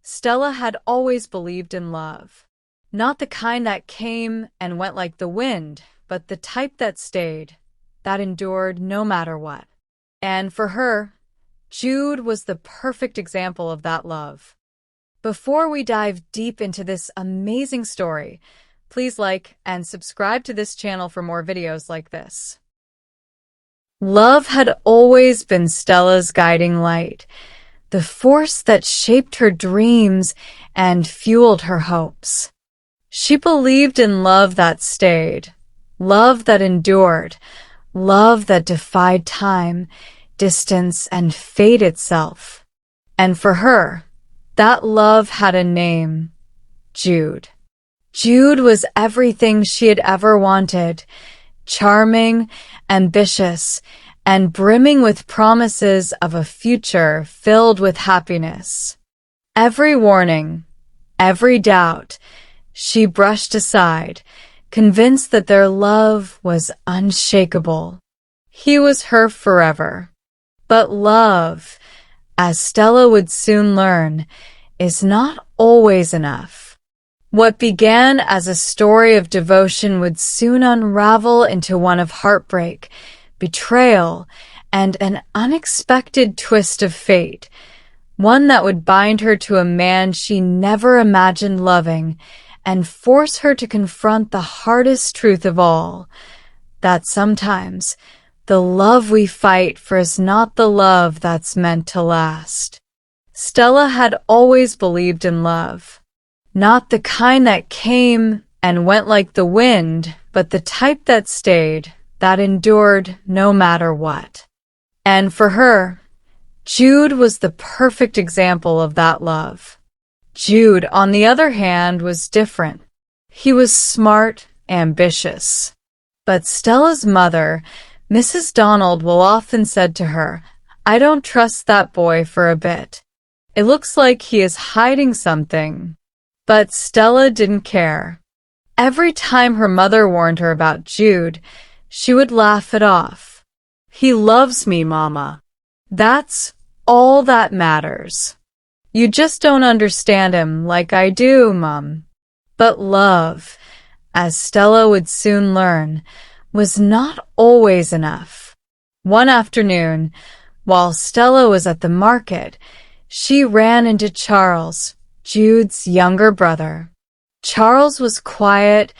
Stella had always believed in love. Not the kind that came and went like the wind, but the type that stayed, that endured no matter what. And for her, Jude was the perfect example of that love. Before we dive deep into this amazing story, please like and subscribe to this channel for more videos like this. Love had always been Stella's guiding light, the force that shaped her dreams and fueled her hopes. She believed in love that stayed, love that endured, love that defied time, distance, and fate itself. And for her, that love had a name: Jude. Jude was everything she had ever wanted: charming, ambitious, and brimming with promises of a future filled with happiness. Every warning, every doubt, she brushed aside, convinced that their love was unshakable. He was her forever. But love, as Stella would soon learn, is not always enough. What began as a story of devotion would soon unravel into one of heartbreak, betrayal, and an unexpected twist of fate, one that would bind her to a man she never imagined loving and force her to confront the hardest truth of all, that sometimes the love we fight for is not the love that's meant to last. Stella had always believed in love. Not the kind that came and went like the wind, but the type that stayed, that endured no matter what. And for her, Jude was the perfect example of that love. Jude, on the other hand, was different. He was smart, ambitious. But Stella's mother, Mrs. Donald, will often said to her, "I don't trust that boy for a bit. It looks like he is hiding something." But Stella didn't care. Every time her mother warned her about Jude, she would laugh it off. "He loves me, Mama. That's all that matters. You just don't understand him like I do, Mum." But love, as Stella would soon learn, was not always enough. One afternoon, while Stella was at the market, she ran into Charles, Jude's younger brother. Charles was quiet,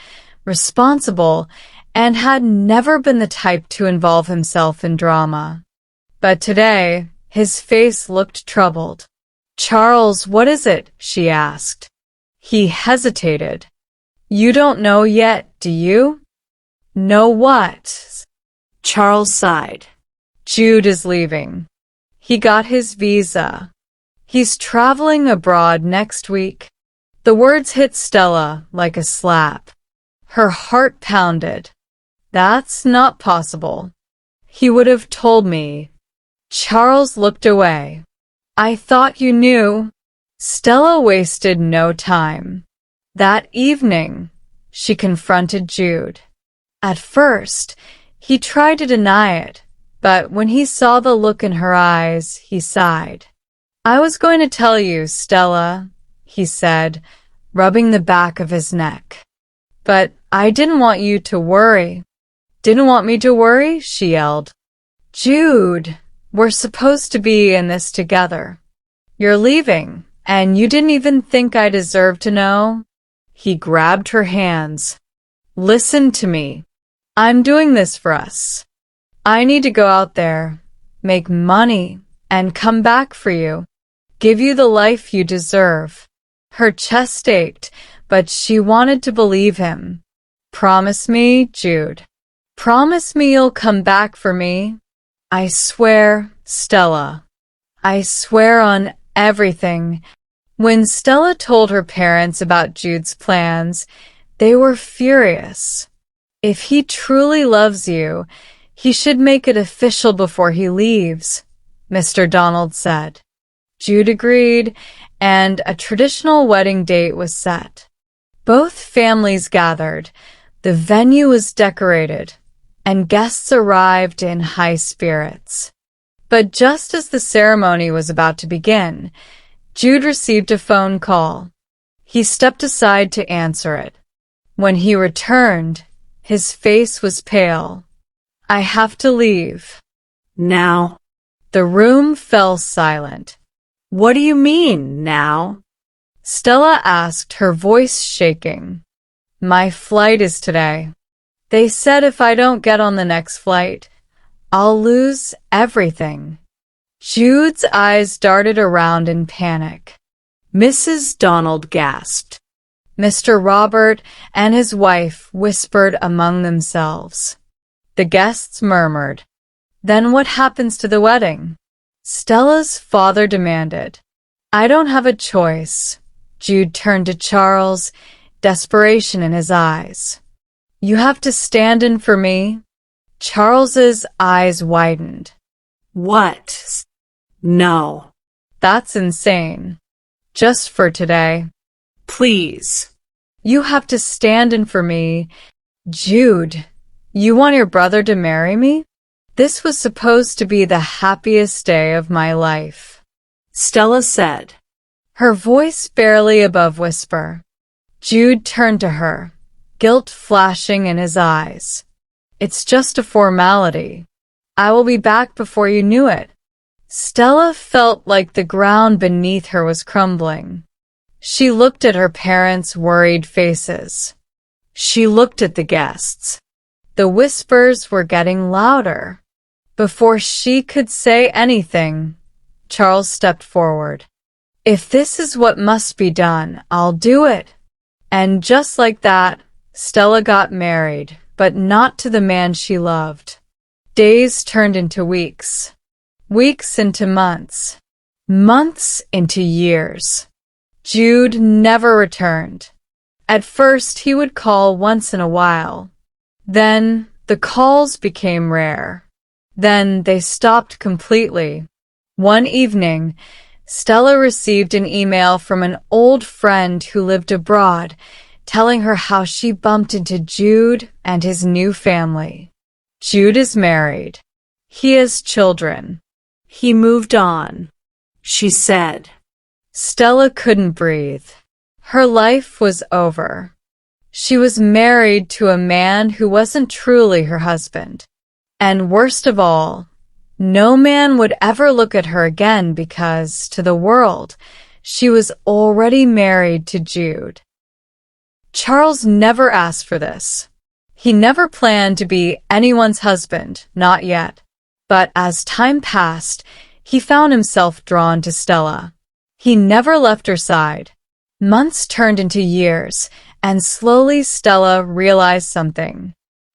responsible, and had never been the type to involve himself in drama. But today, his face looked troubled. "Charles, what is it?" she asked. He hesitated. "You don't know yet, do you?" "Know what?" Charles sighed. "Jude is leaving. He got his visa. He's traveling abroad next week." The words hit Stella like a slap. Her heart pounded. "That's not possible. He would have told me." Charles looked away. "I thought you knew." Stella wasted no time. That evening, she confronted Jude. At first, he tried to deny it, but when he saw the look in her eyes, he sighed. "I was going to tell you, Stella," he said, rubbing the back of his neck. "But I didn't want you to worry." "Didn't want me to worry?" she yelled. "Jude, we're supposed to be in this together. You're leaving, and you didn't even think I deserved to know?" He grabbed her hands. "Listen to me. I'm doing this for us. I need to go out there, make money, and come back for you. Give you the life you deserve." Her chest ached, but she wanted to believe him. "Promise me, Jude. Promise me you'll come back for me." "I swear, Stella. I swear on everything." When Stella told her parents about Jude's plans, they were furious. "If he truly loves you, he should make it official before he leaves," Mr. Donald said. Jude agreed, and a traditional wedding date was set. Both families gathered, the venue was decorated, and guests arrived in high spirits. But just as the ceremony was about to begin, Jude received a phone call. He stepped aside to answer it. When he returned, his face was pale. "I have to leave." "Now?" The room fell silent. "What do you mean, now?" Stella asked, her voice shaking. "My flight is today. They said if I don't get on the next flight, I'll lose everything." Jude's eyes darted around in panic. Mrs. Donald gasped. Mr. Robert and his wife whispered among themselves. The guests murmured. "Then what happens to the wedding?" Stella's father demanded. "I don't have a choice." Jude turned to Charles, desperation in his eyes. "You have to stand in for me?" Charles's eyes widened. "What? No." "That's insane. Just for today. Please." You have to stand in for me." "Jude, you want your brother to marry me? This was supposed to be the happiest day of my life," Stella said, her voice barely above whisper. Jude turned to her, guilt flashing in his eyes. "It's just a formality. I will be back before you knew it." Stella felt like the ground beneath her was crumbling. She looked at her parents' worried faces. She looked at the guests. The whispers were getting louder. Before she could say anything, Charles stepped forward. "If this is what must be done, I'll do it." And just like that, Stella got married, but not to the man she loved. Days turned into weeks. Weeks into months. Months into years. Jude never returned. At first, he would call once in a while. Then, the calls became rare. Then, they stopped completely. One evening, Stella received an email from an old friend who lived abroad, telling her how she bumped into Jude and his new family. Jude is married. He has children. "He moved on," she said. Stella couldn't breathe. Her life was over. She was married to a man who wasn't truly her husband. And worst of all, no man would ever look at her again because, to the world, she was already married to Jude. Charles never asked for this. He never planned to be anyone's husband, not yet. But as time passed, he found himself drawn to Stella. He never left her side. Months turned into years, and slowly Stella realized something.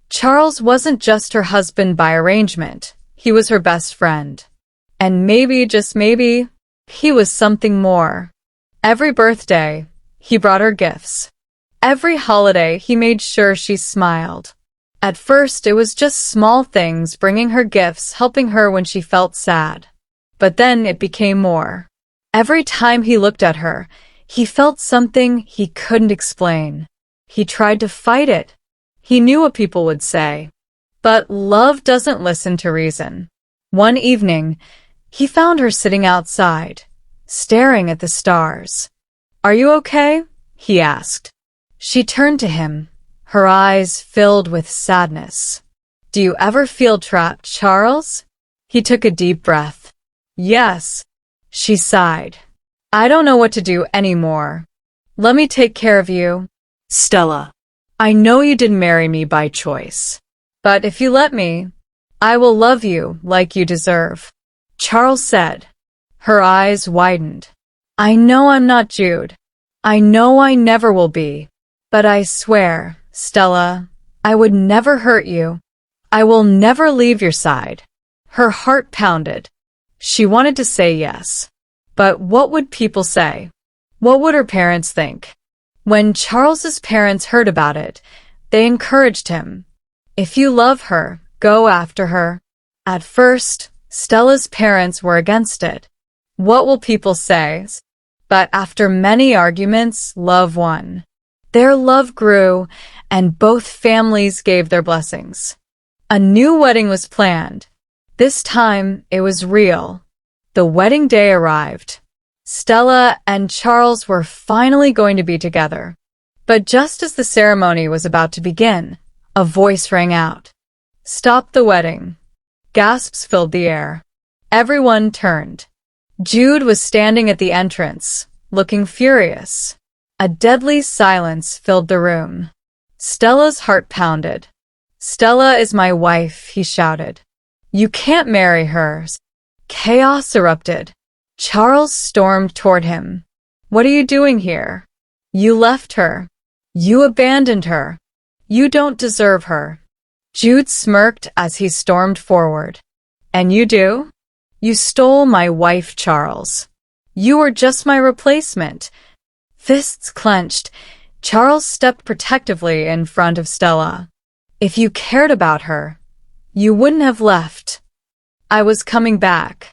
Charles wasn't just her husband by arrangement. He was her best friend. And maybe, just maybe, he was something more. Every birthday, he brought her gifts. Every holiday, he made sure she smiled. At first, it was just small things, bringing her gifts, helping her when she felt sad. But then it became more. Every time he looked at her, he felt something he couldn't explain. He tried to fight it. He knew what people would say. But love doesn't listen to reason. One evening, he found her sitting outside, staring at the stars. "Are you okay?" he asked. She turned to him, her eyes filled with sadness. "Do you ever feel trapped, Charles?" He took a deep breath. "Yes," she sighed. "I don't know what to do anymore. Let me take care of you." "Stella, I know you didn't marry me by choice. But if you let me, I will love you like you deserve," Charles said. Her eyes widened. "I know I'm not Jude. I know I never will be. But I swear, Stella, I would never hurt you. I will never leave your side." Her heart pounded. She wanted to say yes. But what would people say? What would her parents think? When Charles's parents heard about it, they encouraged him. "If you love her, go after her." At first, Stella's parents were against it. What will people say? But after many arguments, love won. Their love grew, and both families gave their blessings. A new wedding was planned. This time, it was real. The wedding day arrived. Stella and Charles were finally going to be together. But just as the ceremony was about to begin, a voice rang out. "Stop the wedding." Gasps filled the air. Everyone turned. Jude was standing at the entrance, looking furious. A deadly silence filled the room. Stella's heart pounded. "Stella is my wife," he shouted. "You can't marry her." Chaos erupted. Charles stormed toward him. "What are you doing here? You left her. You abandoned her. You don't deserve her." Jude smirked as he stormed forward. "And you do? You stole my wife, Charles. You were just my replacement." Fists clenched, Charles stepped protectively in front of Stella. "If you cared about her, you wouldn't have left." "I was coming back,"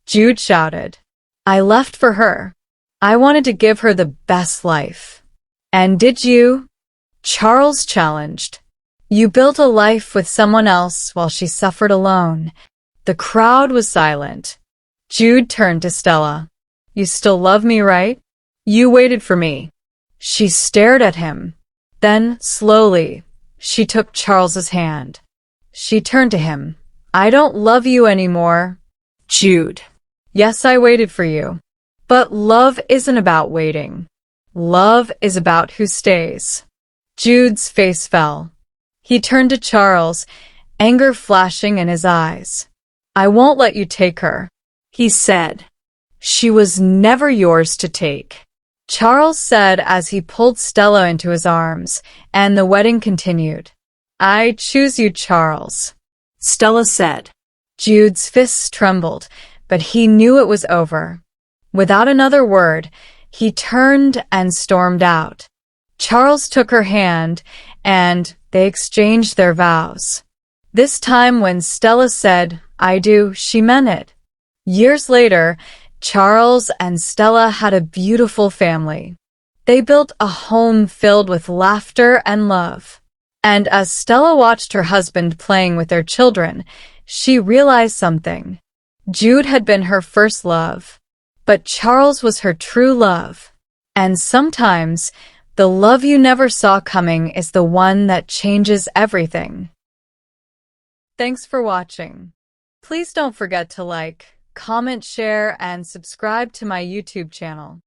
Jude shouted. "I left for her. I wanted to give her the best life." "And did you?" Charles challenged. "You built a life with someone else while she suffered alone." The crowd was silent. Jude turned to Stella. "You still love me, right? You waited for me." She stared at him. Then, slowly, she took Charles's hand. She turned to him. "I don't love you anymore." "Jude." "Yes, I waited for you. But love isn't about waiting. Love is about who stays." Jude's face fell. He turned to Charles, anger flashing in his eyes. "I won't let you take her," he said. "She was never yours to take," Charles said as he pulled Stella into his arms, and the wedding continued. "I choose you, Charles," Stella said. Jude's fists trembled, but he knew it was over. Without another word, he turned and stormed out. Charles took her hand, and they exchanged their vows. This time when Stella said, "I do," she meant it. Years later, Charles and Stella had a beautiful family. They built a home filled with laughter and love. And as Stella watched her husband playing with their children, she realized something. Jude had been her first love, but Charles was her true love. And sometimes, the love you never saw coming is the one that changes everything. Thanks for watching. Please don't forget to like, comment, share, and subscribe to my YouTube channel.